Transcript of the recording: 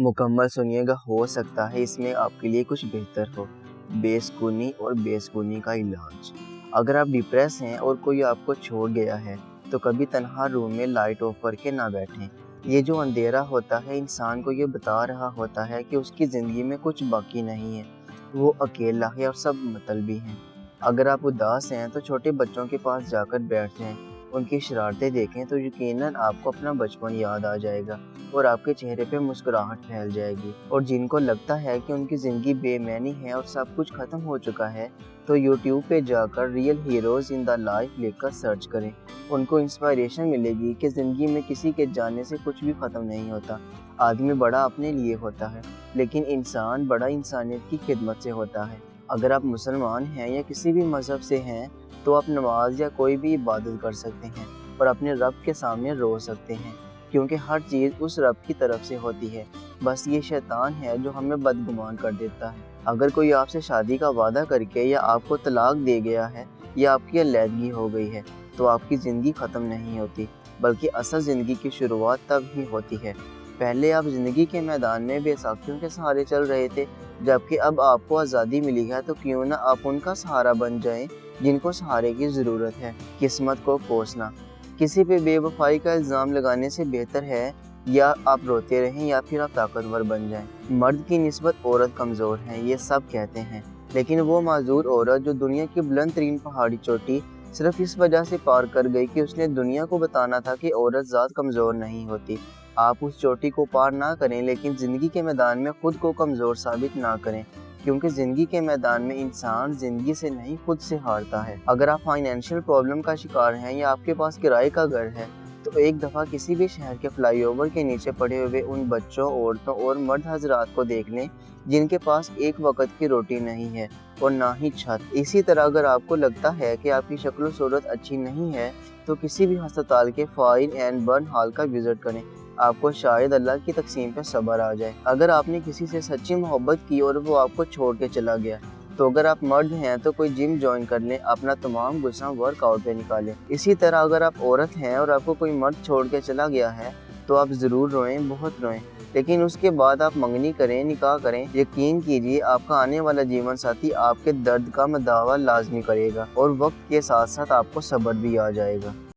मुकम्मल सुनिएगा, हो सकता है इसमें आपके लिए कुछ बेहतर हो। बेसुकूनी और बेसुकूनी का इलाज। अगर आप डिप्रेस हैं और कोई आपको छोड़ गया है तो कभी तन्हा रूम में लाइट ऑफ करके ना बैठें। ये जो अंधेरा होता है इंसान को ये बता रहा होता है कि उसकी ज़िंदगी में कुछ बाकी नहीं है, वो अकेला है और सब मतलबी हैं। अगर आप उदास हैं तो छोटे बच्चों के पास जाकर बैठ जाएं, उनकी शरारतें देखें तो यकीनन आपको अपना बचपन याद आ जाएगा और आपके चेहरे पे मुस्कुराहट फैल जाएगी। और जिनको लगता है कि उनकी ज़िंदगी बेमैनी है और सब कुछ ख़त्म हो चुका है तो यूट्यूब पे जाकर real heroes in the life लिखकर सर्च करें। उनको इंस्पायरेशन मिलेगी कि ज़िंदगी में किसी के जाने से कुछ भी ख़त्म नहीं होता। आदमी बड़ा अपने लिए होता है लेकिन इंसान बड़ा इंसानियत की खिदमत से होता है। अगर आप मुसलमान हैं या किसी भी मज़हब से हैं तो आप नमाज या कोई भी इबादत कर सकते हैं और अपने रब के सामने रो सकते हैं, क्योंकि हर चीज़ उस रब की तरफ से होती है। बस ये शैतान है जो हमें बदगुमान कर देता है। अगर कोई आपसे शादी का वादा करके या आपको तलाक दे गया है या आपकी अलैदगी हो गई है तो आपकी ज़िंदगी ख़त्म नहीं होती, बल्कि असल ज़िंदगी की शुरुआत तब ही होती है। पहले आप ज़िंदगी के मैदान में बेसाखियों के सहारे चल रहे थे, जबकि अब आपको आज़ादी मिली है तो क्यों ना आप उनका सहारा बन जाएं जिनको सहारे की ज़रूरत है। किस्मत को कोसना। किसी पे बेवफाई का इल्ज़ाम लगाने से बेहतर है या आप रोते रहें या फिर आप ताकतवर बन जाएं। मर्द की निस्बत औरत कमज़ोर है, ये सब कहते हैं, लेकिन वो माजूर औरत जो दुनिया की बुलंद तरीन पहाड़ी चोटी सिर्फ इस वजह से पार कर गई कि उसने दुनिया को बताना था कि औरत ज़ात कमज़ोर नहीं होती। आप उस चोटी को पार ना करें लेकिन ज़िंदगी के मैदान में खुद को कमज़ोर साबित ना करें, क्योंकि ज़िंदगी के मैदान में इंसान ज़िंदगी से नहीं खुद से हारता है। अगर आप फाइनेंशियल प्रॉब्लम का शिकार हैं या आपके पास किराए का घर है तो एक दफ़ा किसी भी शहर के फ्लाईओवर के नीचे पड़े हुए उन बच्चों, औरतों और मर्द हजरात को देख लें जिनके पास एक वक्त की रोटी नहीं है और ना ही छत। इसी तरह अगर आपको लगता है कि आपकी शक्ल और सूरत अच्छी नहीं है तो किसी भी अस्पताल के फायर एंड बर्न हॉल का विज़िट करें, आपको शायद अल्लाह की तकसीम पे सब्र आ जाए। अगर आपने किसी से सच्ची मोहब्बत की और वो आपको छोड़ के चला गया तो अगर आप मर्द हैं तो कोई जिम ज्वाइन कर लें, अपना तमाम गुस्सा वर्कआउट पे निकालें। इसी तरह अगर आप औरत हैं और आपको कोई मर्द छोड़ के चला गया है तो आप ज़रूर रोएं, बहुत रोएं, लेकिन उसके बाद आप मंगनी करें, निकाह करें। यकीन कीजिए आपका आने वाला जीवन साथी आपके दर्द का मदावा लाजमी करेगा और वक्त के साथ साथ आपको सब्र भी आ जाएगा।